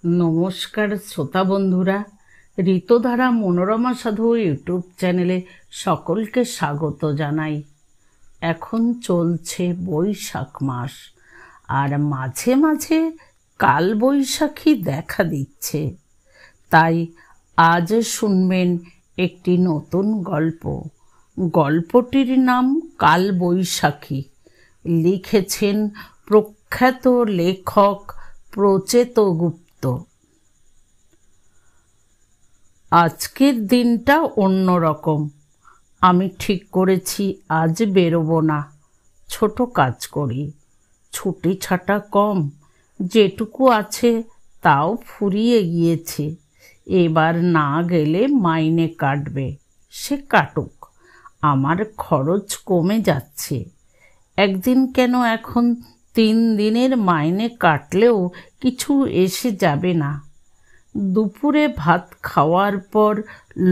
নমস্কার শ্রোতা বন্ধুরা, ঋতুধারা মনোরমা সাধু ইউটিউব চ্যানেলে সকলকে স্বাগত জানাই। এখন চলছে বৈশাখ মাস, আর মাঝে মাঝে কাল বৈশাখী দেখা দিচ্ছে। তাই আজ শুনবেন একটি নতুন গল্প। গল্পটির নাম কাল বৈশাখী। লিখেছেন প্রখ্যাত লেখক প্রচেত গুপ্ত। আজকের দিনটা অন্যরকম। আমি ঠিক করেছি আজ বেরোবো না, ছোট কাজ করি, ছুটি ছাটা কম, যেটুকু আছে তাও ফুরিয়ে গিয়েছে। এবার না গেলে মাইনে কাটবে, সে কাটুক, আমার খরচ কমে যাচ্ছে। একদিন কেন, এখন 3 দিনের মাইনে কাটলেও কিছু এসে যাবে না। দুপুরে ভাত খাওয়ার পর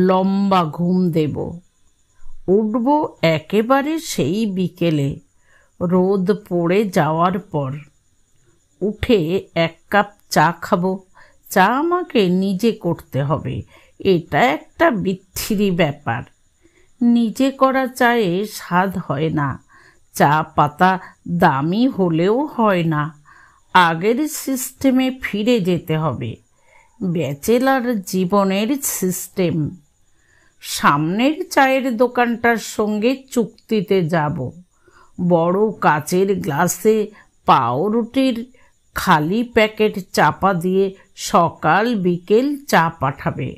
লম্বা ঘুম দেব, উঠব একেবারে সেই বিকেলে, রোদ পড়ে যাওয়ার পর। উঠে 1 কাপ চা খাবো। চা আমাকে নিজে করতে হবে, এটা একটা বিচ্ছিরি ব্যাপার। নিজে করা চায়ে স্বাদ হয় না, চা পাতা দামি হলেও হয় না। আগের সিস্টেমে ফিরে যেতে হবে, ব্যাচেলার জীবনের সিস্টেম। সামনের চায়ের দোকানটার সঙ্গে চুক্তিতে যাব। বড় কাচের গ্লাসে পাউরুটির খালি প্যাকেট চাপা দিয়ে সকাল বিকেল চা পাঠাবে।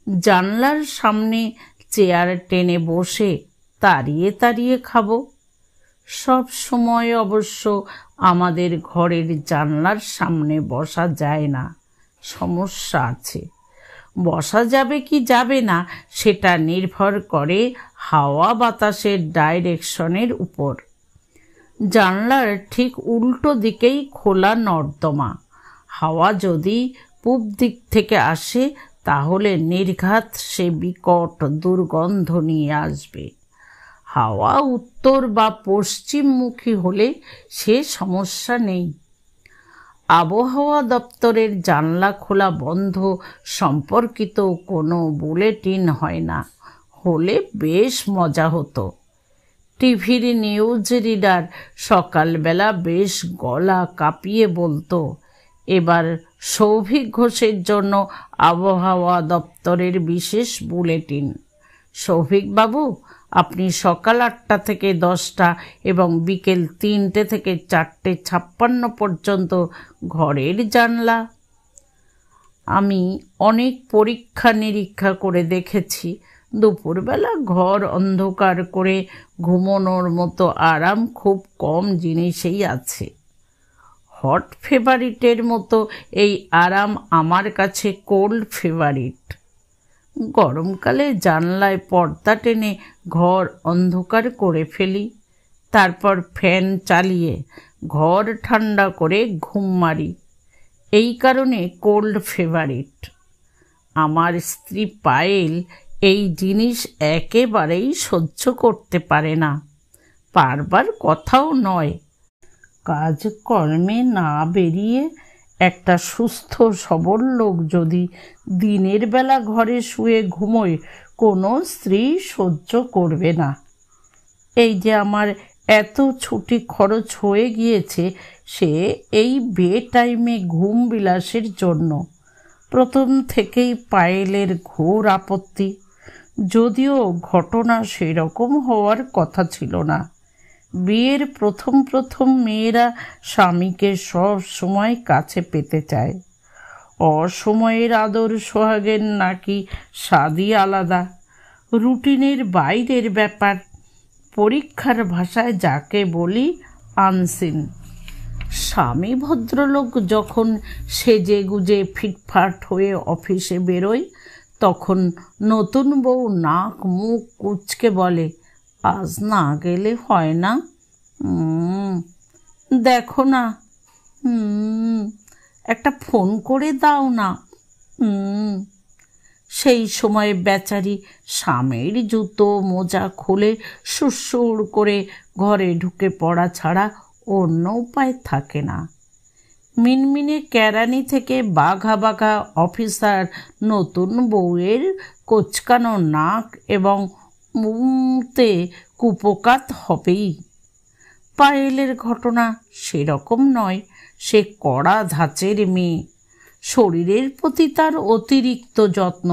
জানলার সামনে চেয়ার টেনে বসে তাড়িয়ে তাড়িয়ে খাবো। সব সময় অবশ্য আমাদের ঘরের জানলার সামনে বসা যায় না, সমস্যা আছে। বসা যাবে কি যাবে না সেটা নির্ভর করে হাওয়া বাতাসের ডাইরেকশনের উপর। জানলার ঠিক উল্টো দিকেই খোলা নর্দমা। হাওয়া যদি পূব দিক থেকে আসে তাহলে নির্ঘাত সে বিকট দুর্গন্ধ নিয়ে আসবে। হাওয়া উত্তর বা পশ্চিমমুখী হলে সে সমস্যা নেই। আবহাওয়া দপ্তরের জানলা খোলা বন্ধ সম্পর্কিত কোনো বুলেটিন হয় না, হলে বেশ মজা হতো। টিভির নিউজ রিডার সকালবেলা বেশ গলা কাঁপিয়ে বলতো, এবার সৌভিক ঘোষের জন্য আবহাওয়া দপ্তরের বিশেষ বুলেটিন। সৌভিকবাবু, আপনি সকাল 8টা থেকে 10টা এবং বিকেল 3টে থেকে 4:56 পর্যন্ত ঘরের জানলা। আমি অনেক পরীক্ষা নিরীক্ষা করে দেখেছি, দুপুরবেলা ঘর অন্ধকার করে ঘুমানোর মতো আরাম খুব কম জিনিসেই আছে। হট ফেভারিটের মতো এই আরাম আমার কাছে কোল্ড ফেভারিট। গরমকালে জানলায় পর্দা টেনে ঘর অন্ধকার করে ফেলি, তারপর ফ্যান চালিয়ে ঘর ঠান্ডা করে ঘুম মারি। এই কারণে কোল্ড ফেভারিট। আমার স্ত্রী পায়েল এই জিনিস একেবারেই সহ্য করতে পারে না, পারবার কথাও নয়। কাজকর্মে না বেরিয়ে একটা সুস্থ সবল লোক যদি দিনের বেলা ঘরে শুয়ে ঘুমোয়, কোনো স্ত্রী সহ্য করবে না। এই যে আমার এত ছুটি খরচ হয়ে গিয়েছে, সে এই বে টাইমে ঘুম বিলাসের জন্য। প্রথম থেকেই পায়েলের ঘোর আপত্তি, যদিও ঘটনা সেরকম হওয়ার কথা ছিল না। বিয়ের প্রথম মেয়েরা স্বামীকে সব সময় কাছে পেতে চায়। অসময়ের আদর সোহাগের নাকি স্বাদই আলাদা, রুটিনের বাইরের ব্যাপার। পরীক্ষার ভাষায় যাকে বলি আনসিন। স্বামী ভদ্রলোক যখন সেজে গুজে ফিটফাট হয়ে অফিসে বেরোয়, তখন নতুন বউ নাক মুখ কুঁচকে বলে, আজ না গেলে হয় না? দেখো না, একটা ফোন করে দাও না। সেই সময় বেচারি স্বামীর জুতো মোজা খুলে সুরসুর করে ঘরে ঢুকে পড়া ছাড়া অন্য উপায় থাকে না। মিনমিনে কেরানি থেকে বাঘা বাঘা অফিসার নতুন বউয়ের কোচকানো নাক এবং মুখে কুপোকাত হবেই। পায়েলের ঘটনা সেরকম নয়। সে কড়া ধাঁচের মেয়ে, শরীরের প্রতি তার অতিরিক্ত যত্ন।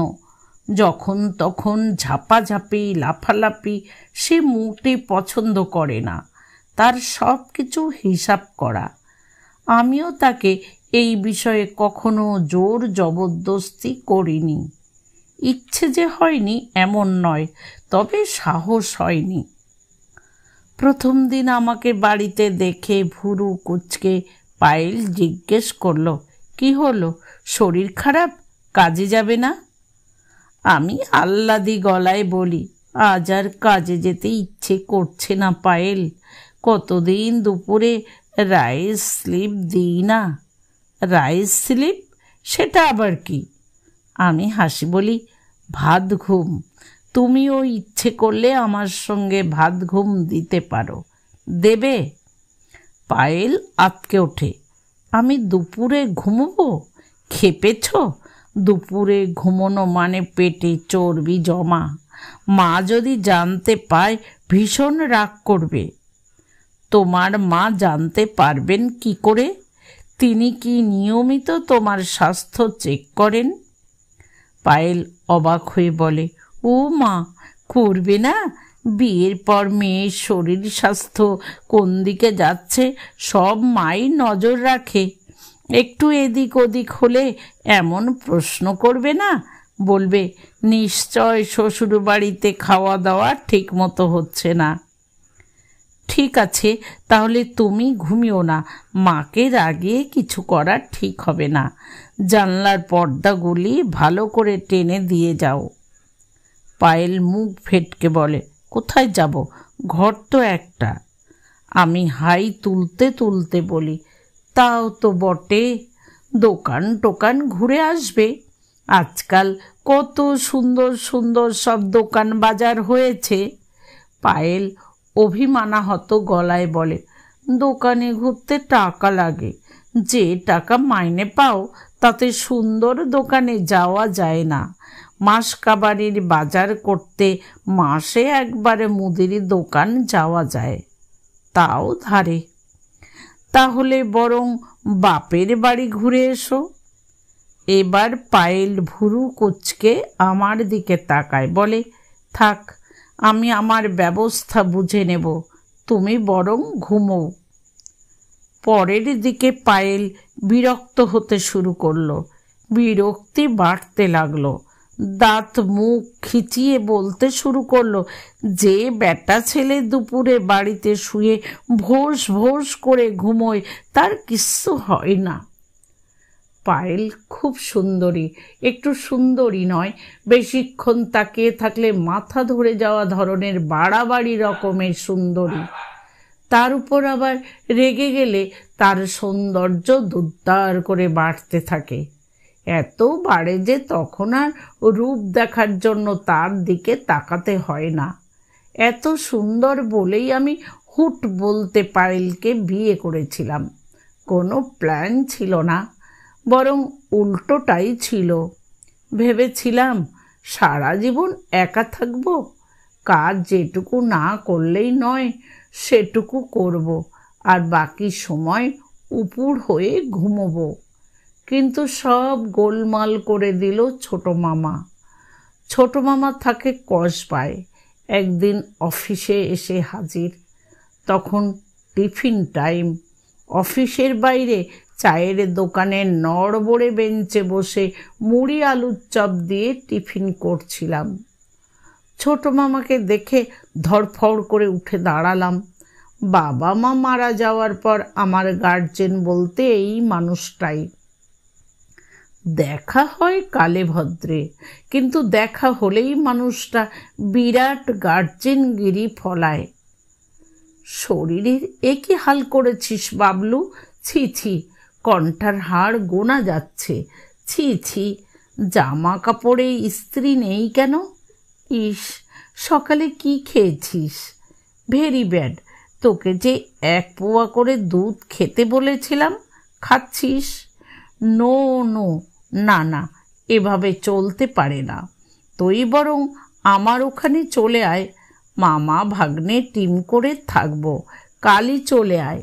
যখন তখন ঝাপাঝাপি লাফালাফি সে মোটে পছন্দ করে না। তার সব কিছু হিসাব করা। আমিও তাকে এই বিষয়ে কখনো জোর জবরদস্তি করিনি। ইচ্ছে যে হয়নি এমন নয়, তবে সাহস হয়নি। প্রথম দিন আমাকে বাড়িতে দেখে ভুরু কুঁচকে পায়েল জিজ্ঞেস করল, কি হলো, শরীর খারাপ, কাজে যাবে না? আমি আহ্লাদি গলায় বলি, আজ আর কাজে যেতে ইচ্ছে করছে না পায়েল। কতদিন দুপুরে রাইস স্লিপ দিই না। Rice slip? সেটা আবার কি? আমি হাসি বলি, ভাত ঘুম। তুমিও ইচ্ছে করলে আমার সঙ্গে ভাত ঘুম দিতে পারো, দেবে? পায়েল আঁতকে ওঠে, আমি দুপুরে ঘুমবো? খেপেছ? দুপুরে ঘুমোনো মানে পেটে চর্বি জমা। মা যদি জানতে পায় ভীষণ রাগ করবে। তোমার মা জানতে পারবেন কি করে? তিনি কি নিয়মিত তোমার স্বাস্থ্য চেক করেন? পায়েল অবাক হয়ে বলে, ও মা, করবে না? বিয়ের পর মেয়ের শরীর স্বাস্থ্য কোন দিকে যাচ্ছে সব মাই নজর রাখে। একটু এদিক ওদিক হলে এমন প্রশ্ন করবে না? বলবে, নিশ্চয় শ্বশুর বাড়িতে খাওয়া দাওয়া ঠিক মতো হচ্ছে না। ঠিক আছে, তাহলে তুমি ঘুমিও না। মাকে রাগিয়ে কিছু করা ঠিক হবে না। জানলার পর্দাগুলি ভালো করে টেনে দিয়ে যাও। পায়েল মুখ ফেটকে বলে, কোথায় যাব? ঘর তো একটা। আমি হাই তুলতে তুলতে বলি, তাও তো বটে, দোকান টোকান ঘুরে আসবে। আজকাল কত সুন্দর সুন্দর সব দোকান বাজার হয়েছে। পায়েল অভিমানাহত গলায় বলে, দোকানে ঘুরতে টাকা লাগে। যে টাকা মাইনে পাও তাতে সুন্দর দোকানে যাওয়া যায় না। মাসকাবারির বাজার করতে মাসে একবারে মুদির দোকান যাওয়া যায়, তাও ধারে। তাহলে বরং বাপের বাড়ি ঘুরে এসো। এবার পায়েল ভুরু কুঁচকে আমার দিকে তাকায়, বলে, থাক, আমি আমার ব্যবস্থা বুঝে নেব, তুমি বরং ঘুমো। পরের দিকে পায়েল বিরক্ত হতে শুরু করলো। বিরক্তি বাড়তে লাগলো। দাঁত মুখ খিচিয়ে বলতে শুরু করলো, যে বেটা ছেলে দুপুরে বাড়িতে শুয়ে ভোস ভোস করে ঘুমোয় তার কিচ্ছু হয় না। পায়েল খুব সুন্দরী, একটু সুন্দরী নয়, বেশিক্ষণ তাকিয়ে থাকলে মাথা ধরে যাওয়া ধরনের বাড়াবাড়ি রকমের সুন্দরী। তার উপর আবার রেগে গেলে তার সৌন্দর্য দুদ্দার করে বাড়তে থাকে। এত বাড়ে যে তখন আর রূপ দেখার জন্য তার দিকে তাকাতে হয় না। এত সুন্দর বলেই আমি হুট বলতে পায়েলকে বিয়ে করেছিলাম। কোনো প্ল্যান ছিল না, বরং উল্টোটাই ছিল। ভেবেছিলাম সারা জীবন একা থাকব, কাজ যেটুকু না করলেই নয় সেটুকু করব, আর বাকি সময় উপুর হয়ে ঘুমোবো। কিন্তু সব গোলমাল করে দিল ছোট মামা। ছোট মামা থাকে কসবায়। একদিন অফিসে এসে হাজির। তখন টিফিন টাইম। অফিসের বাইরে চায়ের দোকানে নড়বড়ে বেঞ্চে বসে মুড়ি আলুর চপ দিয়ে টিফিন করছিলাম। ছোট মামাকে দেখে ধড়ফড় করে উঠে দাঁড়ালাম। বাবা মা মারা যাওয়ার পর আমার গার্জেন বলতে এই মানুষটাই। দেখা হয় কালে ভদ্রে, কিন্তু দেখা হলেই মানুষটা বিরাট গার্জেনগিরি ফলায়। শরীরের একই হাল করেছিস বাবলু, ছি ছি, কণ্ঠার হাড় গোনা যাচ্ছে, ছি ছি, জামা কাপড়ে ইস্ত্রি নেই কেন? ইস, সকালে কি খেয়েছিস? ভেরি ব্যাড, তোকে যে 1 পোয়া করে দুধ খেতে বলেছিলাম, খাচ্ছিস? নো নো, না না, এভাবে চলতে পারে না। তুই বরং আমার ওখানে চলে আয়, মামা ভাগ্নে টিম করে থাকবো, কালই চলে আয়।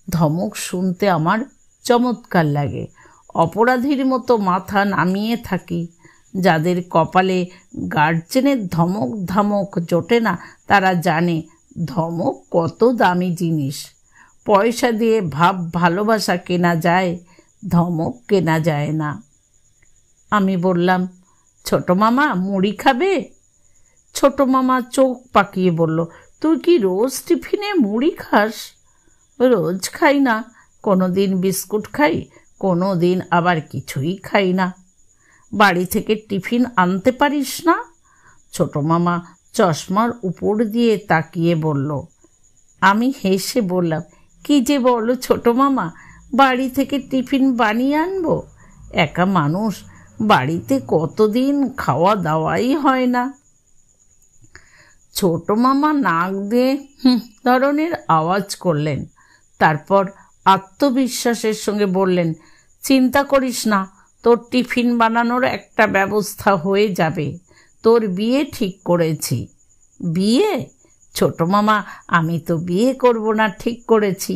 ধমক শুনতে আমার চমৎকার লাগে। অপরাধীর মতো মাথা নামিয়ে থাকি। যাদের কপালে গার্জেনের ধমক ধামক জোটে না, তারা জানে ধমক কত দামি জিনিস। পয়সা দিয়ে ভাব ভালোবাসা কেনা যায়, ধমক কেনা যায় না। আমি বললাম, ছোট মামা মুড়ি খাবে? ছোট মামা চোখ পাকিয়ে বলল, তুই কি রোজ টিফিনে মুড়ি খাস? রোজ খাই না, কোনো দিন বিস্কুট খাই, কোনো দিন আবার কিছুই খাই না। বাড়ি থেকে টিফিন আনতে পারিস না? ছোট মামা চশমার উপর দিয়ে তাকিয়ে বলল। আমি হেসে বললাম, কি যে বলো ছোট মামা, বাড়ি থেকে টিফিন বানিয়ে আনবো? একা মানুষ, বাড়িতে কতদিন খাওয়া দাওয়াই হয় না। ছোট মামা নাক দিয়ে ধরনের আওয়াজ করলেন, তারপর আত্মবিশ্বাসের সঙ্গে বললেন, চিন্তা করিস না, তোর টিফিন বানানোর একটা ব্যবস্থা হয়ে যাবে। তোর বিয়ে ঠিক করেছি। বিয়ে? ছোট মামা, আমি তো বিয়ে করব না ঠিক করেছি।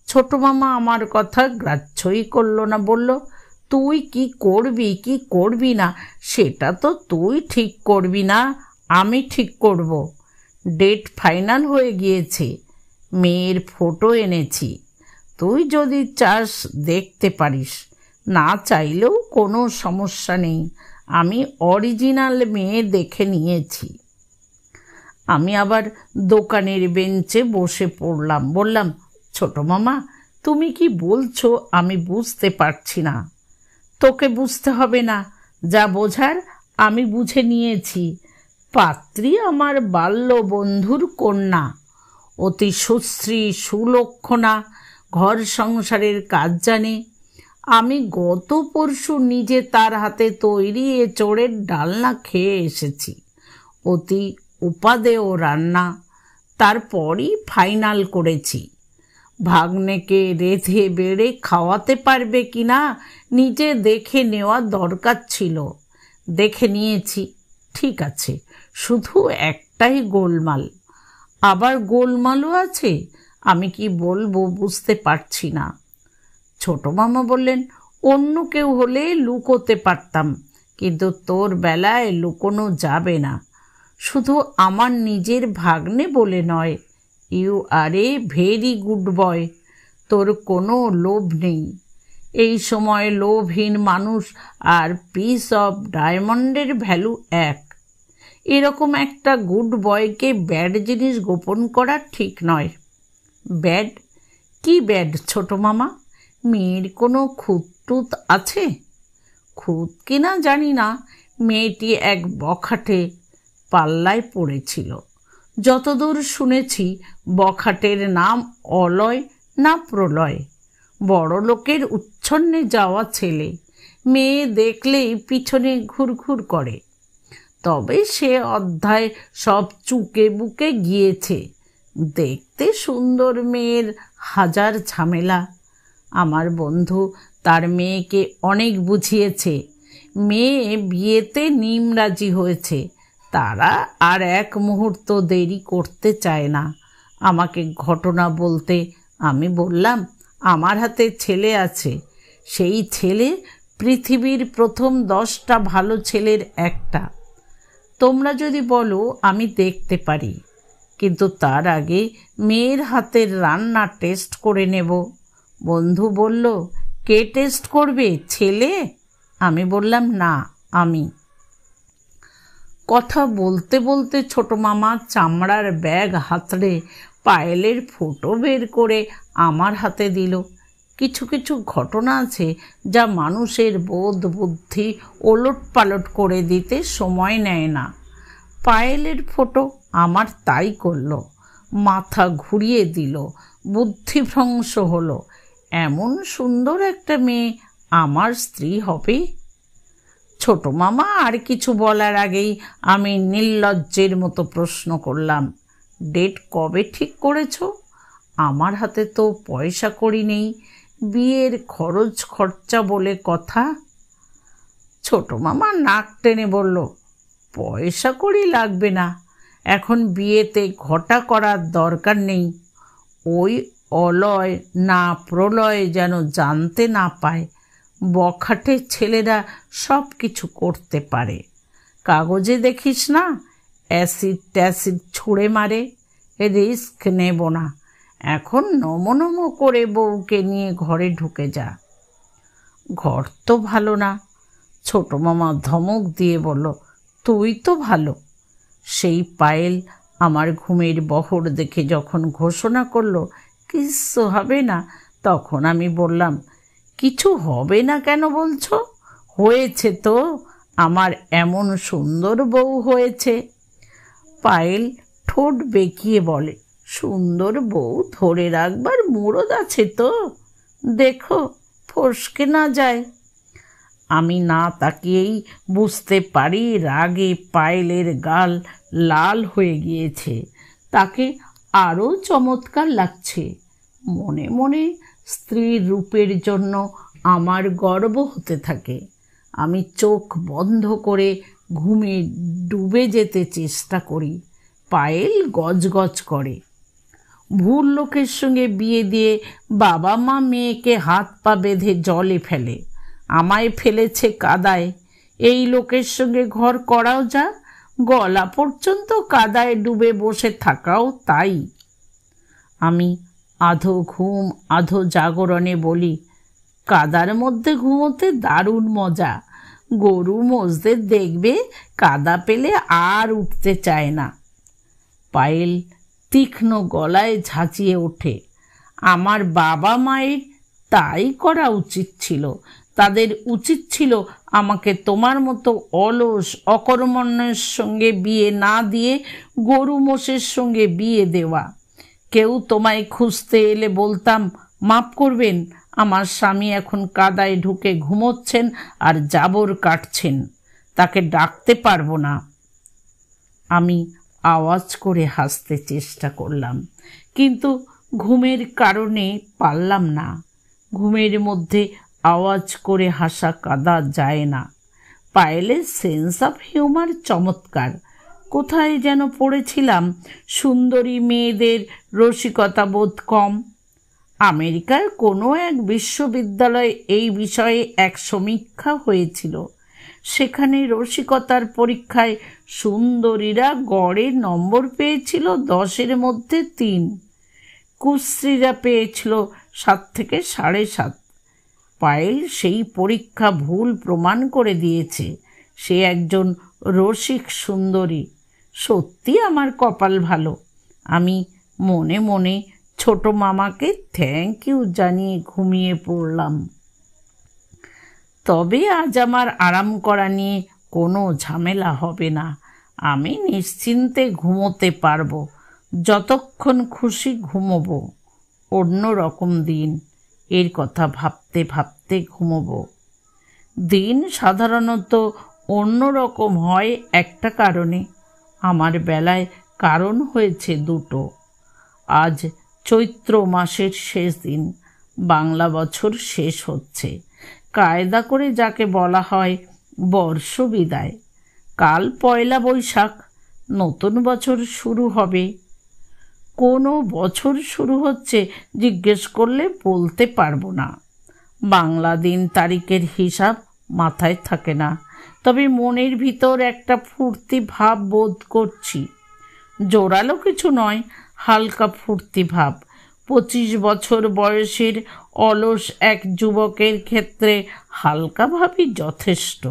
ছোট মামা আমার কথা গ্রাহ্যই করল না, বলল, তুই কি করবি কি করবি না সেটা তো তুই ঠিক করবি না, আমি ঠিক করব। ডেট ফাইনাল হয়ে গিয়েছে, মেয়ের ফটো এনেছি, তুই যদি চাস দেখতে পারিস, না চাইলেও কোনো সমস্যা নেই, আমি অরিজিনাল মেয়ে দেখে নিয়েছি। আমি আবার দোকানের বেঞ্চে বসে পড়লাম। বললাম, ছোট মামা, তুমি কি বলছো আমি বুঝতে পারছি না। তোকে বুঝতে হবে না, যা বোঝার আমি বুঝে নিয়েছি। পাত্রী আমার বাল্য বন্ধুর কন্যা, অতি সুশ্রী সুলক্ষণা, ঘর সংসারের কাজ জানে। আমি গত পরশু নিজে তার হাতে তৈরি এঁচোড়ের ডালনা খেয়ে এসেছি, অতি উপাদেয় রান্না। তারপরই ফাইনাল করেছি। ভাগ্নেকে রেঁধে বেড়ে খাওয়াতে পারবে কিনা নিজে দেখে নেওয়া দরকার ছিল। দেখে নিয়েছি, ঠিক আছে, শুধু একটাই গোলমাল। আবার গোলমালও আছে, আমি কি বলবো বুঝতে পারছি না। ছোট মামা বললেন, অন্য কেউ হলে লুকোতে পারতাম, কিন্তু তোর বেলায় লুকোনো যাবে না। শুধু আমার নিজের ভাগ্নে বলে নয়, you are a very good boy. তোর কোনো লোভ নেই। এই সময় লোভহীন মানুষ আর পিস অফ ডায়মন্ডের ভ্যালু এক। এরকম একটা গুড বয়কে ব্যাড জিনিস গোপন করা ঠিক নয়। ব্যাড? কি ব্যাড ছোট মামা? মেয়ের কোনো খুঁত টুত আছে? খুঁত কিনা জানি না, মেয়েটি এক বখাটে পাল্লায় পড়েছিল। যতদূর শুনেছি বখাটের নাম অলয় না প্রলয়। বড় লোকের উচ্ছন্নে যাওয়া ছেলে, মেয়ে দেখলেই পিছনে ঘুরঘুর করে। তবে সে অধ্যায় সব চুকে বুকে গিয়েছে। দেখতে সুন্দর মেয়ের হাজার ঝামেলা। আমার বন্ধু তার মেয়েকে অনেক বুঝিয়েছে। মেয়ে বিয়েতে নিমরাজি হয়েছে, তারা আর এক মুহূর্ত দেরি করতে চায় না। আমাকে ঘটনা বলতে আমি বললাম, আমার হাতে ছেলে আছে। সেই ছেলে পৃথিবীর প্রথম 10টা ভালো ছেলের একটা। তোমরা যদি বলো আমি দেখতে পারি, কিন্তু তার আগে মেয়ের হাতের রান্না টেস্ট করে নেব। বন্ধু বলল, কে টেস্ট করবে, ছেলে? আমি বললাম, না, আমি। কথা বলতে বলতে ছোট মামা চামড়ার ব্যাগ হাতড়ে পায়েলের ফটো বের করে আমার হাতে দিল। কিছু কিছু ঘটনা আছে যা মানুষের বোধ বুদ্ধি ওলট পালট করে দিতে সময় নেয় না। পায়েলের ফটো আমার তাই করল, মাথা ঘুরিয়ে দিল, বুদ্ধিভ্রংশ হলো। এমন সুন্দর একটা মেয়ে আমার স্ত্রী হবে? ছোট মামা আর কিছু বলার আগেই আমি নির্লজ্জের মতো প্রশ্ন করলাম, ডেট কবে ঠিক করেছ? আমার হাতে তো পয়সা কড়ি নেই, বিয়ের খরচ খরচা বলে কথা। ছোট মামা নাক টেনে বলল, পয়সা কড়ি লাগবে না, এখন বিয়েতে ঘটা করার দরকার নেই। ওই অলয় না প্রলয় যেন জানতে না পায়। বখাটে ছেলেরা সব কিছু করতে পারে। কাগজে দেখিস না অ্যাসিড ট্যাসিড ছুঁড়ে মারে। রিস্ক নেব না, এখন নমো নমো করে বউকে নিয়ে ঘরে ঢুকে যা। ঘর তো ভালো না, ছোট মামা ধমক দিয়ে বলল, তুই তো ভালো। সেই পায়েল আমার ঘুমের বহর দেখে যখন ঘোষণা করলো কিচ্ছু হবে না, তখন আমি বললাম, কিছু হবে না কেন বলছো? হয়েছে তো, আমার এমন সুন্দর বউ হয়েছে। পায়েল ঠোঁট বেঁকিয়ে বলে, সুন্দর বউ ধরে রাখবার মুরদ আছে তো, দেখো ফসকে না যায়। আমি না তাকিয়েই বুঝতে পারি রাগে পায়েলের গাল লাল হয়ে গিয়েছে, তাকে আরও চমৎকার লাগছে। মনে মনে স্ত্রীর রূপের জন্য আমার গর্ব হতে থাকে। আমি চোখ বন্ধ করে ঘুমে ডুবে যেতে চেষ্টা করি। পায়েল গজগজ করে। ভুল লোকের সঙ্গে বিয়ে দিয়ে বাবা মা মেয়েকে হাত পা বেঁধে জলে ফেলে, আমায় ফেলেছে কাদায়। এই লোকের সঙ্গে ঘর করাও যা, গলা পর্যন্ত কাদায় ডুবে বসে থাকাও তাই। আমি আধো ঘুম আধো জাগরণে বলি, কাদার মধ্যে ঘুমোতে দারুণ মজা। গরু মোষদের দেখবে কাদা পেলে আর উঠতে চায় না। পায়েল তীক্ষ্ণ গলায় ঝাঁচিয়ে ওঠে, আমার বাবা মায়ের তাই করা উচিত ছিল। তাদের উচিত ছিল আমাকে তোমার মতো অলস অকর্মণ্যের সঙ্গে বিয়ে না দিয়ে গরু মোষের সঙ্গে বিয়ে দেওয়া। কেউ তোমায় খুঁজতে এলে বলতাম, মাপ করবেন, আমার স্বামী এখন কাদায় ঢুকে ঘুমোচ্ছেন আর জাবর কাটছেন, তাকে ডাকতে পারবো না। আমি আওয়াজ করে হাসতে চেষ্টা করলাম, কিন্তু ঘুমের কারণে পারলাম না। ঘুমের মধ্যে আওয়াজ করে হাসা কাদা যায় না। পায়েলের সেন্স অফ হিউমার চমৎকার। কোথায় যেন পড়েছিলাম, সুন্দরী মেয়েদের রসিকতা বোধ কম। আমেরিকার কোনো এক বিশ্ববিদ্যালয়ে এই বিষয়ে এক সমীক্ষা হয়েছিল। সেখানে রসিকতার পরীক্ষায় সুন্দরীরা গড়ে নম্বর পেয়েছিল 10-এর মধ্যে 3, কুশ্রীরা পেয়েছিল 7 থেকে 7.5। পায়েল সেই পরীক্ষা ভুল প্রমাণ করে দিয়েছে। সে একজন রসিক সুন্দরী। সত্যি আমার কপাল ভালো। আমি মনে মনে ছোট মামাকে থ্যাংক ইউ জানিয়ে ঘুমিয়ে পড়লাম। তবে আজ আমার আরাম করা নিয়ে কোনো ঝামেলা হবে না। আমি নিশ্চিন্তে ঘুমোতে পারবো, যতক্ষণ খুশি ঘুমোবো। অন্য রকম দিন, এর কথা ভাবতে ভাবতে ঘুমোবো। দিন সাধারণত অন্য রকম হয় একটা কারণে, আমার বেলায় কারণ হয়েছে 2টো। আজ চৈত্র মাসের শেষ দিন, বাংলা বছর শেষ হচ্ছে, কায়দা করে যাকে বলা হয় বর্ষ বিদায়। কাল পয়লা বৈশাখ, নতুন বছর শুরু হবে। কোনো বছর শুরু হচ্ছে জিজ্ঞেস করলে বলতে পারবো না। বাংলা দিন তারিখের হিসাব মাথায় থাকে না, তবে মনের ভিতর একটা ফুর্তি ভাব বোধ করছি। জোরালো কিছু নয়, হালকা ফুর্তি ভাব। 25 বছর বয়সের অলস এক যুবকের ক্ষেত্রে হালকা ভাবই যথেষ্ট।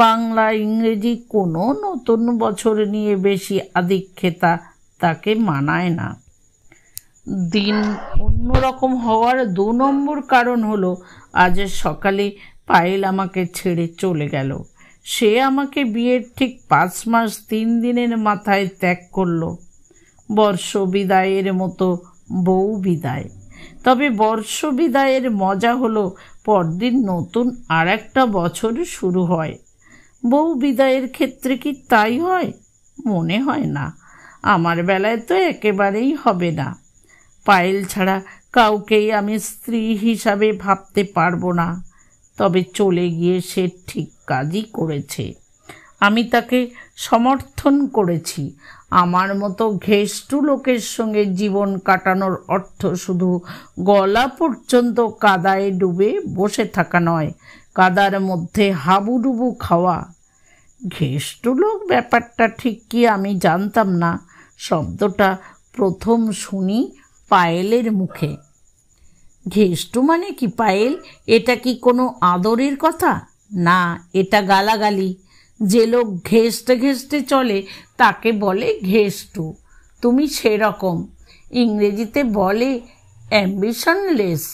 বাংলা ইংরেজি কোনো নতুন বছর নিয়ে বেশি আদিক্ষেতা তাকে মানায় না। দিন অন্যরকম হওয়ার 2 নম্বর কারণ হলো, আজ সকালে পায়েল আমাকে ছেড়ে চলে গেল। সে আমাকে বিয়ের ঠিক 5 মাস 3 দিনের মাথায় ত্যাগ করল। বর্ষ বিদায়ের মতো বউ বিদায়। তবে বর্ষ বিদায়ের মজা হলো পরদিন নতুন আর একটা বছর শুরু হয়। বউ বিদায়ের ক্ষেত্রে কি তাই হয়? মনে হয় না। আমার বেলায় তো একেবারেই হবে না। পায়েল ছাড়া কাউকেই আমি স্ত্রী হিসাবে ভাবতে পারবো না। তবে চলে গিয়ে সে ঠিক কাজই করেছে। আমি তাকে সমর্থন করেছি। আমার মতো ঘেষ্টু লোকের সঙ্গে জীবন কাটানোর অর্থ শুধু গলা পর্যন্ত কাদায় ডুবে বসে থাকা নয়, কাদার মধ্যে হাবুডুবু খাওয়া। ঘেষ্টু লোক ব্যাপারটা ঠিক কি আমি জানতাম না। শব্দটা প্রথম শুনি পায়েলের মুখে। ঘেষ্টু মানে কি পায়েল? এটা কি কোনো আদরের কথা? না, এটা গালাগালি। যে লোক ঘেঁষতে ঘেঁষতে চলে তাকে বলে ঘেষ্টু। তুমি সেরকম। ইংরেজিতে বলে অ্যাম্বিশনলেস।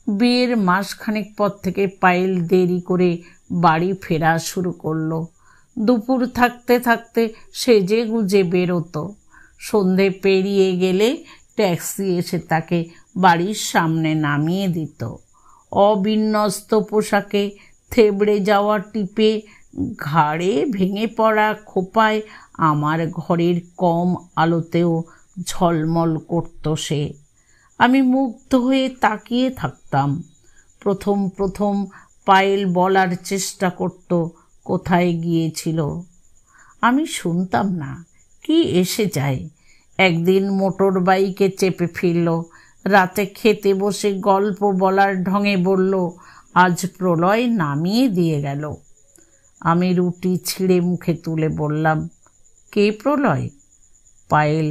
বিয়ের মাসখানেক পর থেকে পায়েল দেরি করে বাড়ি ফেরা শুরু করলো। দুপুর থাকতে থাকতে সেজে গুজে বেরোতো। সন্ধে পেরিয়ে গেলে ট্যাক্সি এসে তাকে বাড়ির সামনে নামিয়ে দিত। অবিন্যস্ত পোশাকে, থেবড়ে যাওয়া টিপে, ঘাড়ে ভেঙে পড়া খোপায় আমার ঘরের কম আলোতেও ঝলমল করত সে। আমি মুগ্ধ হয়ে তাকিয়ে থাকতাম। প্রথম প্রথম পায়েল বলার চেষ্টা করত কোথায় গিয়েছিল। আমি শুনতাম না। কি এসে যায়। একদিন মোটর বাইকে চেপে ফিরল। রাতে খেতে বসে গল্প বলার ঢঙে বলল, আজ প্রলয় নামিয়ে দিয়ে গেল। আমি রুটি ছিঁড়ে মুখে তুলে বললাম, কে প্রলয়? পায়েল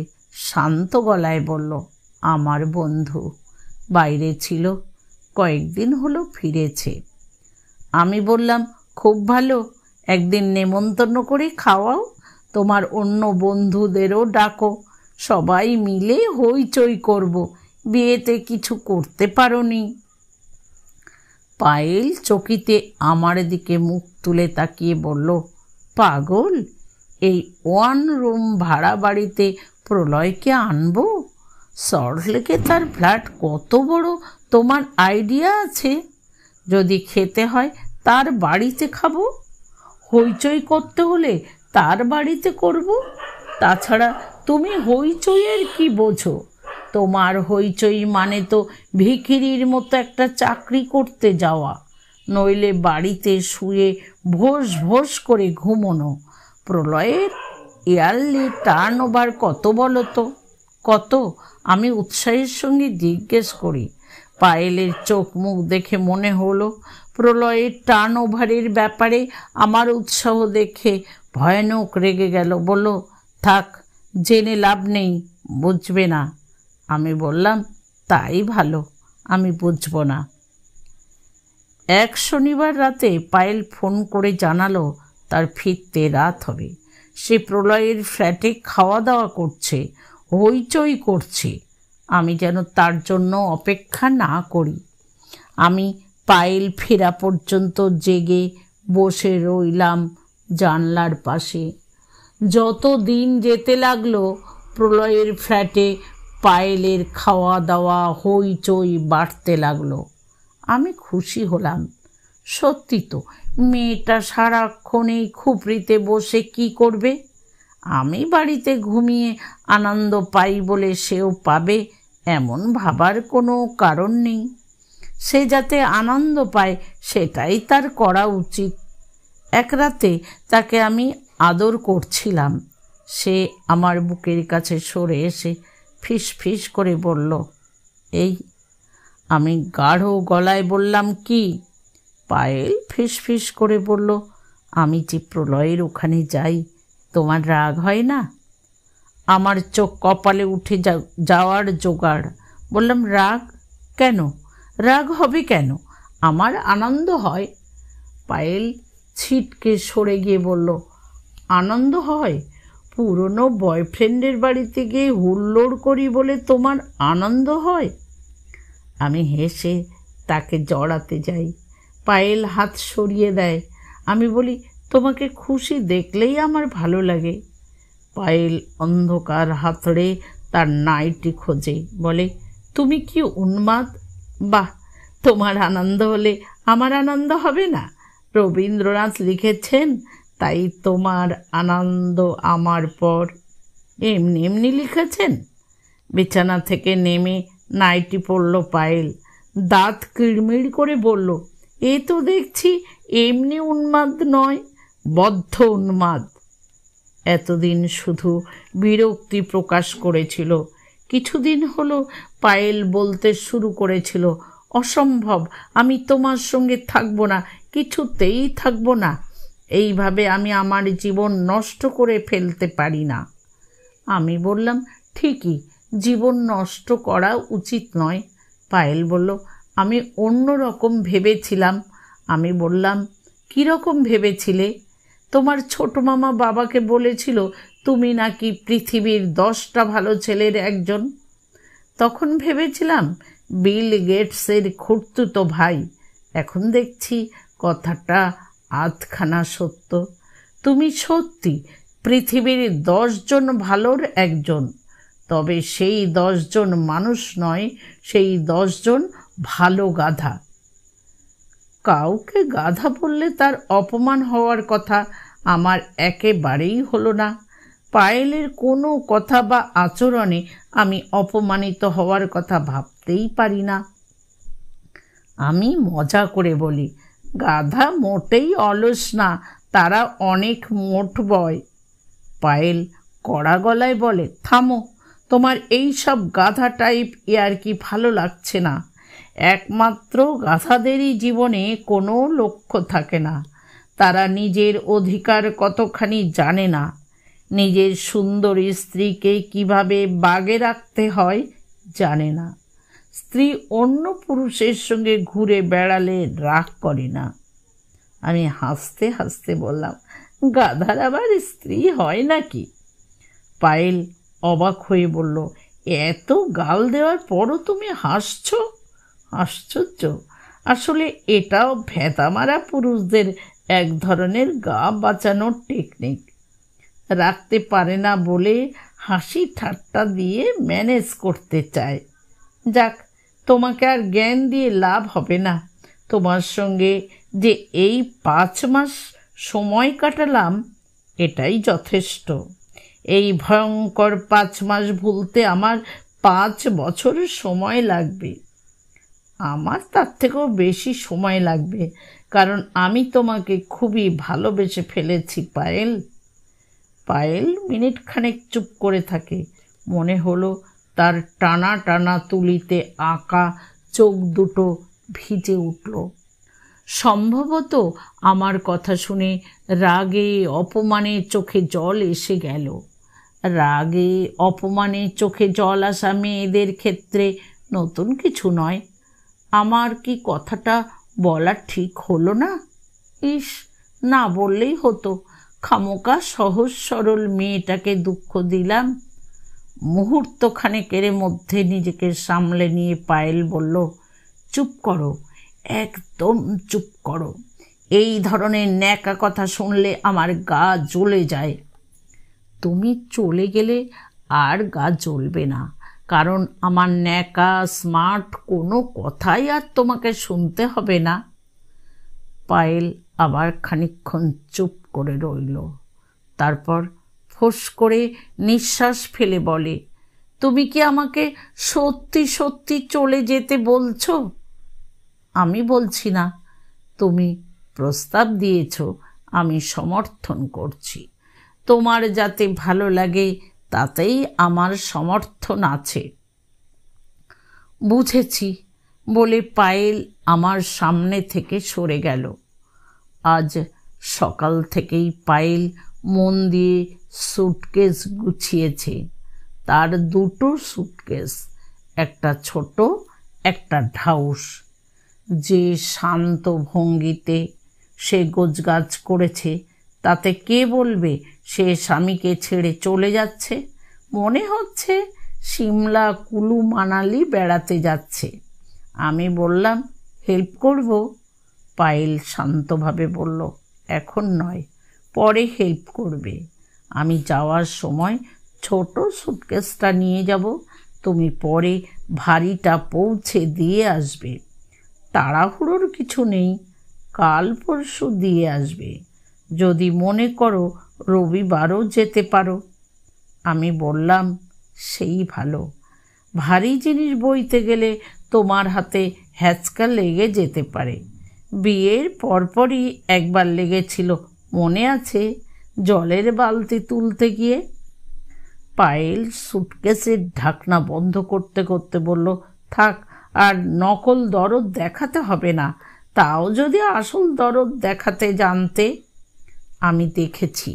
শান্ত গলায় বলল, আমার বন্ধু। বাইরে ছিল, কয়েকদিন হলো ফিরেছে। আমি বললাম, খুব ভালো, একদিন নেমন্তন্ন করে খাওয়াও। তোমার অন্য বন্ধুদেরও ডাকো, সবাই মিলে হইচই করব। বিয়েতে কিছু করতে পারোনি। পায়েল চকিতে আমার দিকে মুখ তুলে তাকিয়ে বলল, পাগল, এই 1 রুম ভাড়া বাড়িতে প্রলয়কে আনবো? সল্টলেকে তার ফ্ল্যাট কত বড় তোমার আইডিয়া আছে? যদি খেতে হয় তার বাড়িতে খাবো, হইচই করতে হলে তার বাড়িতে করব। তাছাড়া তুমি হইচইয়ের কি বোঝো? তোমার হইচই মানে তো ভিখিরির মতো একটা চাকরি করতে যাওয়া, নইলে বাড়িতে শুয়ে ভোস ভোস করে ঘুমোনো। প্রলয়ের ইয়ারলি টার্ন ওভার কত বলো তো? কত? আমি উৎসাহের সঙ্গে জিজ্ঞেস করি। পায়েলের চোখ মুখ দেখে মনে হলো প্রলয়ের টার্ন ওভারের ব্যাপারে আমার উৎসাহ দেখে ভয়ানক রেগে গেল। বলল, থাক, জেনে লাভ নেই, বুঝবে না। আমি বললাম, তাই ভালো, আমি বুঝব না। এক শনিবার রাতে পায়েল ফোন করে জানালো তার ফিরতে রাত হবে। সে প্রলয়ের ফ্ল্যাটে খাওয়া দাওয়া করছে, হইচই করছে। আমি যেন তার জন্য অপেক্ষা না করি। আমি পায়েল ফেরা পর্যন্ত জেগে বসে রইলাম জানলার পাশে। যত দিন যেতে লাগলো প্রলয়ের ফ্ল্যাটে পায়েলের খাওয়া দাওয়া হইচই বাড়তে লাগলো। আমি খুশি হলাম। সত্যি তো, মেয়েটা সারাক্ষণ এই খুপড়িতে বসে কি করবে? আমি বাড়িতে ঘুমিয়ে আনন্দ পাই বলে সেও পাবে, এমন ভাবার কোনো কারণ নেই। সে যাতে আনন্দ পায় সেটাই তার করা উচিত। এক রাতে তাকে আমি আদর করছিলাম। সে আমার বুকের কাছে সরে এসে ফিস ফিস করে বলল, এই। আমি গাঢ় গলায় বললাম, কি? পায়েল ফিস ফিস করে বলল, আমি যে প্রলয়ের ওখানে যাই, তোমার রাগ হয় না? আমার চোখ কপালে উঠে যাওয়ার জোগাড়। বললাম, রাগ কেন? রাগ হবে কেন? আমার আনন্দ হয়। পায়েল ছিটকে সরে গিয়ে বলল, আনন্দ হয়? পুরনো বয়ফ্রেন্ডের বাড়িতে গিয়ে হুল্লোড় করি বলে তোমার আনন্দ হয়? আমি হেসে তাকে জড়াতে যাই। পায়েল হাত সরিয়ে দেয়। আমি বলি, তোমাকে খুশি দেখলেই আমার ভালো লাগে। পায়েল অন্ধকার হাতড়ে তার নাইটি খোঁজে, বলে, তুমি কি উন্মাদ? বাহ, তোমার আনন্দ হলে আমার আনন্দ হবে না? রবীন্দ্রনাথ লিখেছেন, তাই তোমার আনন্দ আমার পর। এমনি এমনি লিখেছেন? বিছানা থেকে নেমে নাইটি পরল পায়েল, দাঁত কিড়মিড় করে বলল, এ তো দেখছি এমনি উন্মাদ নয়, বদ্ধ উন্মাদ। এতদিন শুধু বিরক্তি প্রকাশ করেছিল, কিছুদিন হলো পায়েল বলতে শুরু করেছিল, অসম্ভব, আমি তোমার সঙ্গে থাকবো না, কিছুতেই থাকবো না, এইভাবে আমি আমার জীবন নষ্ট করে ফেলতে পারি না। আমি বললাম, ঠিকই, জীবন নষ্ট করা উচিত নয়। পায়েল বলল, আমি অন্য রকম ভেবেছিলাম। আমি বললাম, কীরকম ভেবেছিলে? তোমার ছোট মামা বাবাকে বলেছিল তুমি নাকি পৃথিবীর 10টা ভালো ছেলের একজন। তখন ভেবেছিলাম বিল গেটসের খুড়তুতো ভাই। এখন দেখছি কথাটা আধখানা সত্য। তুমি সত্যি পৃথিবীর 10 জন ভালোর একজন, তবে সেই 10 জন মানুষ নয়, সেই 10 জন ভালো গাধা। কাউকে গাধা বললে তার অপমান হওয়ার কথা আমার একেবারেই হলো না। পায়েলের কোনো কথা বা আচরণে আমি অপমানিত হওয়ার কথা ভাবতেই পারি না। আমি মজা করে বলি, গাধা মোটেই অলস না, তারা অনেক মোট বয়। পায়েল কড়া গলায় বলে, থামো, তোমার এই সব গাধা টাইপ ইয়ার্কি ভালো লাগছে না। একমাত্র গাধাদেরই জীবনে কোনো লক্ষ্য থাকে না। তারা নিজের অধিকার কতখানি জানে না, নিজের সুন্দরী স্ত্রীকে কিভাবে বাগে রাখতে হয় জানে না, স্ত্রী অন্য পুরুষের সঙ্গে ঘুরে বেড়ালে রাগ করে না। আমি হাসতে হাসতে বললাম, গাধার আবার স্ত্রী হয় নাকি? পায়েল অবাক হয়ে বলল, এত গাল দেওয়ার পরও তুমি হাসছ? আশ্চর্য, আসলে এটাও ভেতা মারা পুরুষদের এক ধরনের গা বাঁচানোর টেকনিক। রাখতে পারে না বলে হাসি ঠাট্টা দিয়ে ম্যানেজ করতে চায়। যাক, তোমাকে আর জ্ঞান দিয়ে লাভ হবে না। তোমার সঙ্গে যে এই 5 মাস সময় কাটালাম, এটাই যথেষ্ট। এই ভয়ঙ্কর 5 মাস ভুলতে আমার 5 বছরের সময় লাগবে। আমার তার থেকেও বেশি সময় লাগবে, কারণ আমি তোমাকে খুবই ভালোবেসে ফেলেছি পায়েল। পায়েল মিনিট খানেক চুপ করে থাকে। মনে হলো তার টানা টানা তুলিতে আঁকা চোখ দুটো ভিজে উঠল। সম্ভবত আমার কথা শুনে রাগে অপমানে চোখে জল এসে গেল। রাগে অপমানে চোখে জল আসা মেয়েদের ক্ষেত্রে নতুন কিছু নয়। আমার কি কথাটা বলা ঠিক হলো না? ইস, না বললেই হতো, খামোকা সহজ সরল মেয়েটাকে দুঃখ দিলাম। মুহূর্তখানেকের মধ্যে নিজেকে সামলে নিয়ে পায়েল বলল, চুপ করো, একদম চুপ করো। এই ধরনের ন্যাকা কথা শুনলে আমার গা জ্বলে যায়। তুমি চলে গেলে আর গা জ্বলবে না, কারণ আমার ন্যাকা স্মার্ট কোনো কথাই আর তোমাকে শুনতে হবে না। পায়েল আবার খানিকক্ষণ চুপ করে রইল। তারপর ফোঁস করে নিঃশ্বাস ফেলে বলে, তুমি কি আমাকে সত্যি সত্যি চলে যেতে বলছো? আমি বলছি না, তুমি প্রস্তাব দিয়েছ, আমি সমর্থন করছি। তোমার যাতে ভালো লাগে তাতেই আমার সমর্থন আছে। বুঝেছি বলে পায়েল আমার সামনে থেকে সরে গেল। আজ সকাল থেকেই পায়েল মন দিয়ে সুটকেস গুছিয়েছে। তার 2টো সুটকেস, একটা ছোট, একটা ঢাউস। যে শান্ত ভঙ্গিতে সে গোছগাছ করেছে, তাতে কে বলবে সে স্বামীকে ছেড়ে চলে যাচ্ছে? মনে হচ্ছে সিমলা, কুলু, মানালি বেড়াতে যাচ্ছে। আমি বললাম, হেল্প করব? পায়েল শান্তভাবে বলল, এখন নয়, পরে হেল্প করবে। আমি যাওয়ার সময় ছোট সুটকেসটা নিয়ে যাব, তুমি পরে ভারীটা পৌঁছে দিয়ে আসবে। তাড়াহুড়োর কিছু নেই, কাল পরশু দিয়ে আসবে। যদি মনে করো রবিবারও যেতে পারো। আমি বললাম, সেই ভালো। ভারী জিনিস বইতে গেলে তোমার হাতে হ্যাচকা লেগে যেতে পারে। বিয়ের পরপরই একবার লেগেছিল, মনে আছে? জলের বালতি তুলতে গিয়ে। পায়েল সুটকেসের ঢাকনা বন্ধ করতে করতে বলল, থাক, আর নকল দরদ দেখাতে হবে না। তাও যদি আসল দরদ দেখাতে জানতে। আমি দেখেছি,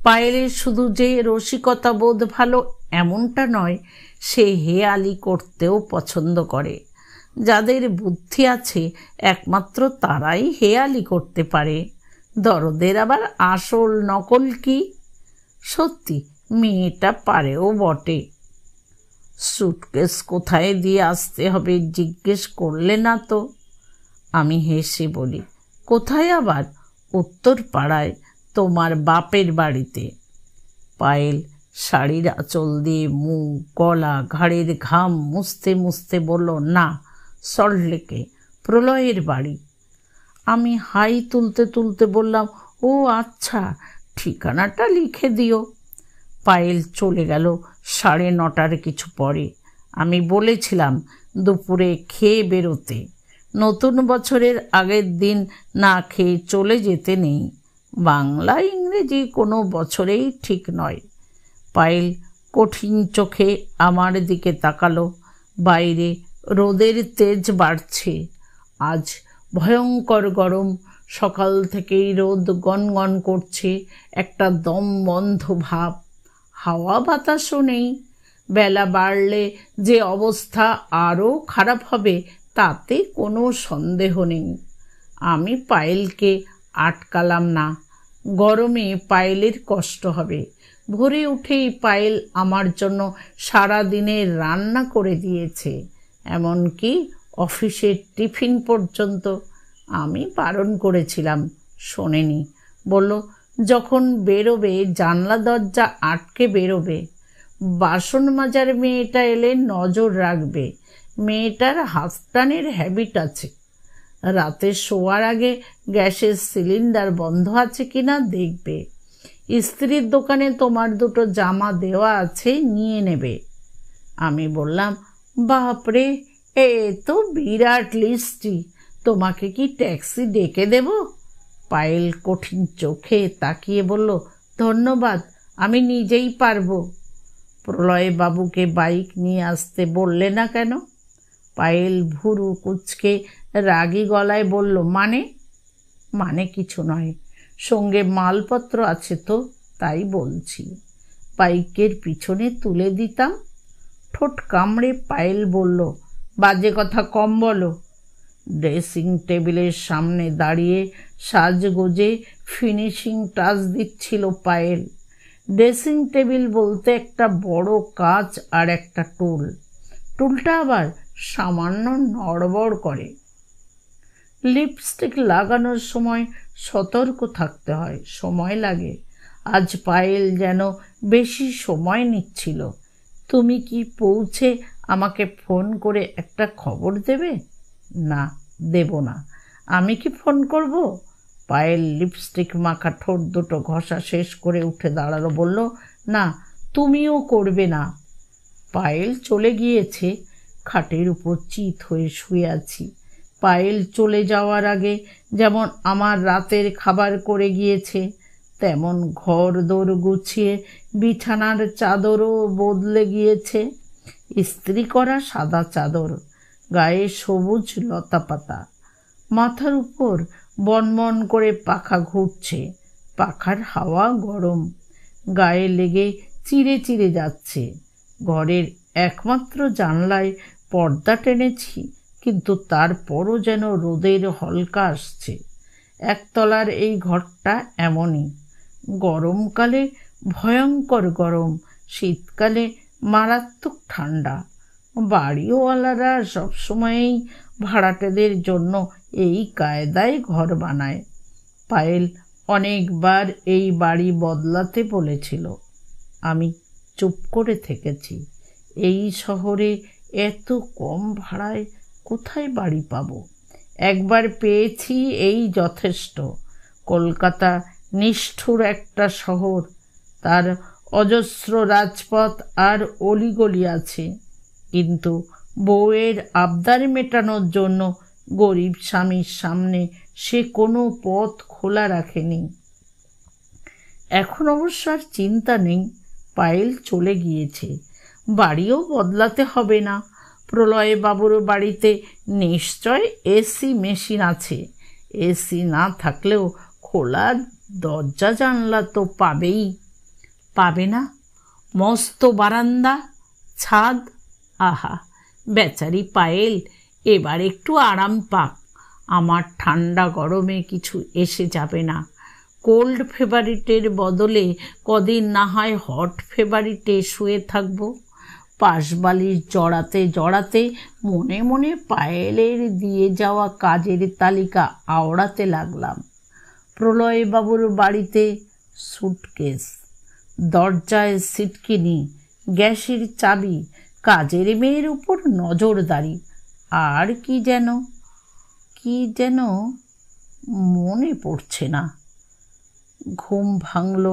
পায়েলের শুধু যে রসিকতা বোধ ভালো এমনটা নয়, সে হেয়ালি করতেও পছন্দ করে। যাদের বুদ্ধি আছে একমাত্র তারাই হেয়ালি করতে পারে। দরদের আবার আসল নকল কি? সত্যি মেয়েটা পারেও বটে। সুটকেস কোথায় দিয়ে আসতে হবে জিজ্ঞেস করলে না তো? আমি হেসে বলি, কোথায় আবার? উত্তর পাড়ায়, তোমার বাপের বাড়িতে। পায়েল শাড়ির আঁচল দিয়ে মুখ, গলা, ঘাড়ের ঘাম মুছতে মুছতে বলল, না, সল্টলেকে, প্রলয়ের বাড়ি। আমি হাই তুলতে তুলতে বললাম, ও আচ্ছা, ঠিকানাটা লিখে দিও। পায়েল চলে গেল 9:30 কিছু পরে। আমি বলেছিলাম দুপুরে খেয়ে বেরোতে। নতুন বছরের আগের দিন না খেয়ে চলে যেতে নেই। বাংলা ইংরেজি কোনো বছরেই ঠিক নয়। পায়েল কঠিন চোখে আমার দিকে তাকালো। বাইরে রোদের তেজ বাড়ছে। আজ ভয়ঙ্কর গরম। সকাল থেকেই রোদ গনগন করছে, একটা দম বন্ধ ভাব। হাওয়া বাতাসও নেই। বেলা বাড়লে যে অবস্থা আরও খারাপ হবে তাতে কোনো সন্দেহ নেই। আমি পায়েলকে আটকালাম না। গরমে পায়েলের কষ্ট হবে। ভোরে উঠেই পায়েল আমার জন্য সারা দিনের রান্না করে দিয়েছে, এমনকি অফিসের টিফিন পর্যন্ত। আমি বারণ করেছিলাম, শোনেনি। বলল, যখন বেরোবে জানলা দরজা আটকে বেরোবে। বাসন মাজার মেয়েটা এলে নজর রাখবে। মেয়েটার হাতটানের হ্যাবিট আছে। রাতে শোয়ার আগে গ্যাসের সিলিন্ডার বন্ধ আছে কিনা দেখবে। ইস্ত্রির দোকানে তোমার 2টো জামা দেওয়া আছে, নিয়ে নেবে। আমি বললাম, বাপরে, এ তো বিরাট লিস্টই। তোমাকে কি ট্যাক্সি ডেকে দেব? পায়েল কঠিন চোখে তাকিয়ে বলল, ধন্যবাদ, আমি নিজেই পারবো। প্রলয় বাবুকে বাইক নিয়ে আসতে বললে না কেন? পায়েল ভুরু কুঁচকে রাগী গলায় বলল, মানে কিছু নয়, সঙ্গে মালপত্র আছে তো, তাই বলছি। বাইকের পিছনে তুলে দিতাম। ঠোঁট কামড়ে পায়েল বলল, বাজে কথা কম বলো। ড্রেসিং টেবিলের সামনে দাঁড়িয়ে সাজগোজে ফিনিশিং টাচ দিচ্ছিল পায়েল। ড্রেসিং টেবিল বলতে একটা বড় কাচ আর একটা টুল। টুলটা আবার সামান্য নড়বড় করে। লিপস্টিক লাগানোর সময় সতর্ক থাকতে হয়, সময় লাগে। আজ পায়েল যেন বেশি সময় নিচ্ছিল। তুমি কি পৌঁছে আমাকে ফোন করে একটা খবর দেবে? না, দেব না। আমি কি ফোন করব? পায়েল লিপস্টিক মাখা ঠোঁট 2টো ঘষা শেষ করে উঠে দাঁড়ালো, বলল, না, তুমিও করবে না। পায়েল চলে গিয়েছে। খাটের উপর চিত হয়ে শুয়ে আছি। পায়েল চলে যাওয়ার আগে যেমন আমার রাতের খাবার করে গিয়েছে, তেমন ঘর দোর গুছিয়ে বিছানার চাদরও বদলে গিয়েছে। ইস্ত্রি করা সাদা চাদর, গায়ে সবুজ লতাপাতা। মাথার উপর বনবন করে পাখা ঘুরছে। পাখার হাওয়া গরম, গায়ে লেগে চিরে চিরে যাচ্ছে। ঘরের একমাত্র জানলায় পর্দা টেনেছি, কিন্তু তারপরও যেন রোদের হলকা আসছে। একতলার এই ঘরটা এমনই। গরমকালে ভয়ঙ্কর গরম, শীতকালে মারাত্মক ঠান্ডা। বাড়িওয়ালারা সবসময়ই ভাড়াটেদের জন্য এই কায়দায় ঘর বানায়। পায়েল অনেকবার এই বাড়ি বদলাতে বলেছিল। আমি চুপ করে থেকেছি। এই শহরে এত কম ভাড়ায় কোথায় বাড়ি পাবো? একবার পেয়েছি, এই যথেষ্ট। কলকাতা নিষ্ঠুর একটা শহর। তার অজস্র রাজপথ আর অলিগলি আছে। কিন্তু বউয়ের আবদার মেটানোর জন্য গরিব স্বামীর সামনে সে কোনো পথ খোলা রাখেনি। এখন অবশ্য আর চিন্তা নেই, পায়েল চলে গিয়েছে, বাড়িও বদলাতে হবে না। প্রলয়বাবুর বাড়িতে নিশ্চয় এসি মেশিন আছে, এসি না থাকলেও খোলা দরজা জানলা তো পাবেই। পাবে না? মস্ত বারান্দা, ছাদ, আহা বেচারি পায়েল এবার একটু আরাম পাক। আমার ঠান্ডা গরমে কিছু এসে যাবে না। কোল্ড ফেভারিটের বদলে কদিন না হয় হট ফেভারিটে শুয়ে থাকবো। পাশবালিশ জড়াতে জড়াতে মনে মনে পায়েলের দিয়ে যাওয়া কাজের তালিকা আওড়াতে লাগলাম। প্রলয়বাবুর বাড়িতে সুটকেস, দরজায় সিটকিনি, গ্যাসের চাবি, কাজের মেয়ের উপর নজরদারি, আর কি যেন মনে পড়ছে না। ঘুম ভাঙল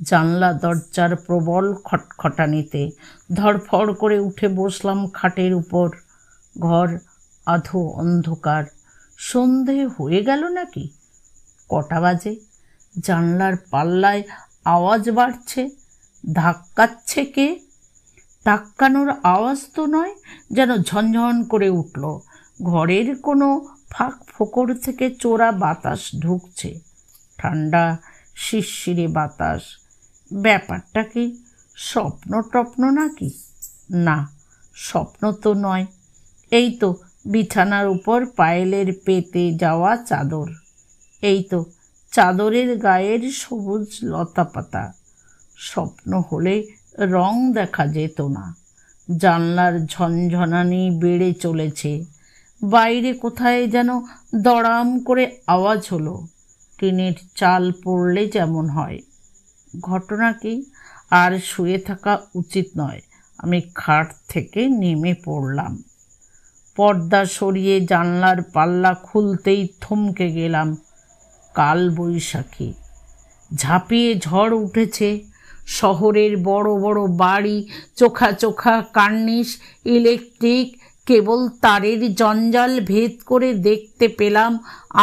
জানলা দরজার প্রবল খটখটানিতে। ধড়ফড় করে উঠে বসলাম খাটের উপর। ঘর আধো অন্ধকার। সন্ধে হয়ে গেল নাকি? কটা বাজে? জানলার পাল্লায় আওয়াজ বাড়ছে। ধাক্কাচ্ছে কে? ধাক্কানোর আওয়াজ তো নয়, যেন ঝনঝন করে উঠল। ঘরের কোনো ফাঁক ফোকর থেকে চোরা বাতাস ঢুকছে, ঠান্ডা শিরশিরে বাতাস। ব্যাপারটা কি স্বপ্ন টপ্ন নাকি? না, স্বপ্ন তো নয়। এই তো বিছানার উপর পায়েলের পেতে যাওয়া চাদর, এই তো চাদরের গায়ের সবুজ লতাপাতা। স্বপ্ন হলে রং দেখা যেত না। জানলার ঝনঝনানি বেড়ে চলেছে। বাইরে কোথায় যেন দড়াম করে আওয়াজ হলো, টিনের চাল পড়লে যেমন হয়। ঘটনা কি? আর শুয়ে থাকা উচিত নয়। আমি খাট থেকে নেমে পড়লাম। পর্দা সরিয়ে জানলার পাল্লা খুলতেই থমকে গেলাম। কাল বৈশাখী, ঝাঁপিয়ে ঝড় উঠেছে। শহরের বড় বড় বাড়ি, চোখা চোখা কার্নিশ, ইলেকট্রিক কেবল তারের জঞ্জাল ভেদ করে দেখতে পেলাম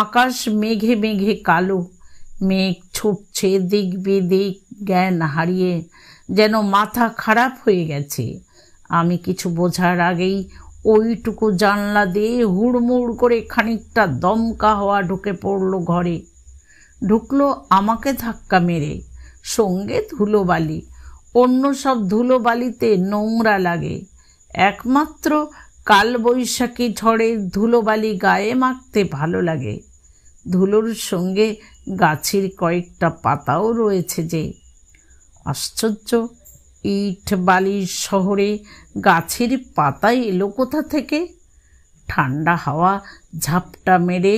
আকাশ মেঘে মেঘে কালো। মেঘ ছুটছে দিক বিদিক, জ্ঞান হারিয়ে, যেন মাথা খারাপ হয়ে গেছে। আমি কিছু বোঝার আগেই ওইটুকু জানলা দিয়ে হুড়মুড় করে খানিকটা দমকা হওয়া ঢুকে পড়ল ঘরে। ঢুকলো আমাকে ধাক্কা মেরে, সঙ্গে ধুলোবালি। অন্য সব ধুলোবালিতে নোংরা লাগে, একমাত্র কালবৈশাখী ঝড়ের ধুলোবালি গায়ে মাখতে ভালো লাগে। ধুলোর সঙ্গে গাছের কয়েকটা পাতাও রয়েছে যে। আশ্চর্য, ইট বালির শহরে গাছের পাতা এলো কোথা থেকে? ঠান্ডা হাওয়া ঝাপটা মেরে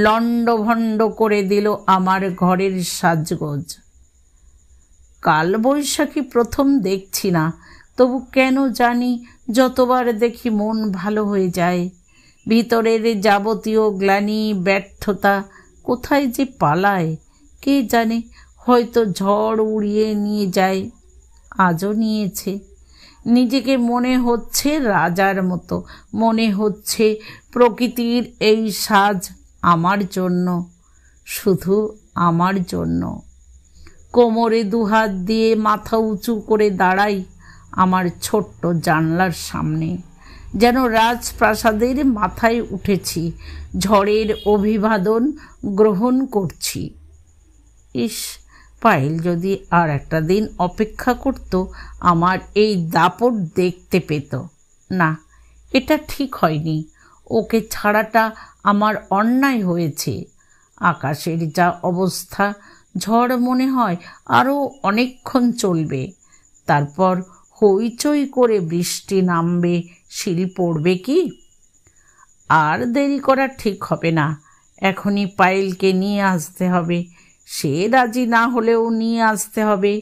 লণ্ডভণ্ড করে দিল আমার ঘরের সাজগোজ। কালবৈশাখী প্রথম দেখছি না, তবু কেন জানি যতবার দেখি মন ভালো হয়ে যায়। ভিতরের যাবতীয় গ্লানি ব্যর্থতা কোথায় যে পালায় কে জানে। হয়তো ঝড় উড়িয়ে নিয়ে যায়, আজও নিয়েছে। নিজেকে মনে হচ্ছে রাজার মতো, মনে হচ্ছে প্রকৃতির এই সাজ আমার জন্য, শুধু আমার জন্য। কোমরে দুহাত দিয়ে মাথা উঁচু করে দাঁড়াই আমার ছোট্ট জানলার সামনে, যেন রাজপ্রাসাদের মাথায় উঠেছি, ঝড়ের অভিবাদন গ্রহণ করছি। ইস, পায়েল যদি আর একটা দিন অপেক্ষা করত, আমার এই দাপট দেখতে পেত না। এটা ঠিক হয়নি, ওকে ছাড়াটা আমার অন্যায় হয়েছে। আকাশের যা অবস্থা, ঝড় মনে হয় আরও অনেকক্ষণ চলবে, তারপর হইচই করে বৃষ্টি নামবে, শিল পড়বে কি? আর দেরি করা ঠিক হবে না, এখনই পায়েলকে নিয়ে আসতে হবে। সে রাজি না হলেও নিয়ে আসতে হবে,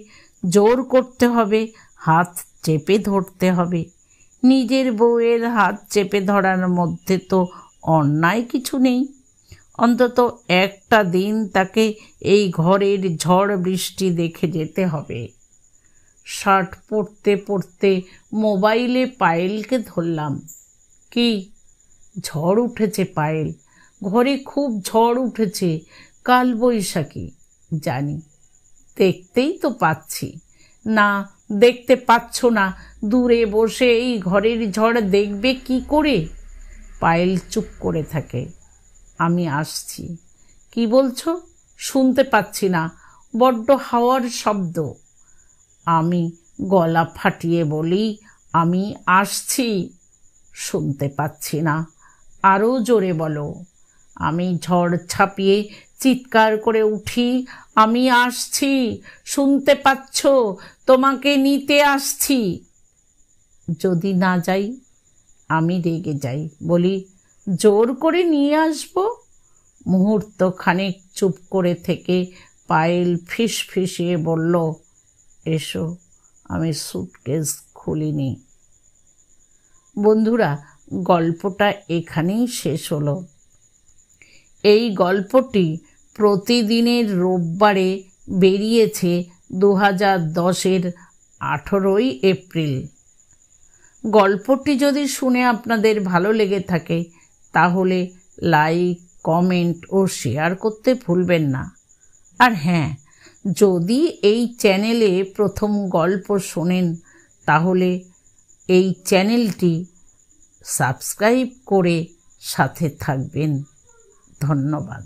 জোর করতে হবে, হাত চেপে ধরতে হবে। নিজের বউয়ের হাত চেপে ধরার মধ্যে তো অন্যায় কিছু নেই। অন্তত একটা দিন তাকে এই ঘরের ঝড় বৃষ্টি দেখে যেতে হবে। শার্ট পরতে পরতে মোবাইলে পায়েলকে ধরলাম। কি ঝড় উঠেছে পায়েল, ঘরে খুব ঝড় উঠেছে, কাল বৈশাখী। জানি, দেখতেই তো পাচ্ছি। না, দেখতে পাচ্ছ না? দূরে বসে এই ঘরের ঝড় দেখবে কি করে? পায়েল চুপ করে থাকে। আমি আসছি। কি বলছো? শুনতে পাচ্ছি না, বড্ড হাওয়ার শব্দ। আমি গলা ফাটিয়ে বলি, আমি আসছি। শুনতে পাচ্ছি না, আরও জোরে বলো। আমি ঝড় ছাপিয়ে চিৎকার করে উঠি, আমি আসছি, শুনতে পাচ্ছ? তোমাকে নিতে আসছি। যদি না যাই? আমি রেগে যাই, বলি, জোর করে নিয়ে আসবো? মুহূর্ত খানিক চুপ করে থেকে পায়েল ফিসফিসিয়ে বলল, এসো, আমি সুটকেস খুলিনি। বন্ধুরা, গল্পটা এখানেই শেষ হলো। এই গল্পটি প্রতিদিনের রোববারে বেরিয়েছে 2010-এর 18ই এপ্রিল। গল্পটি যদি শুনে আপনাদের ভালো লেগে থাকে তাহলে লাইক, কমেন্ট ও শেয়ার করতে ভুলবেন না। আর হ্যাঁ, যদি এই চ্যানেলে প্রথম গল্প শোনেন তাহলে এই চ্যানেলটি সাবস্ক্রাইব করে সাথে থাকবেন। ধন্যবাদ।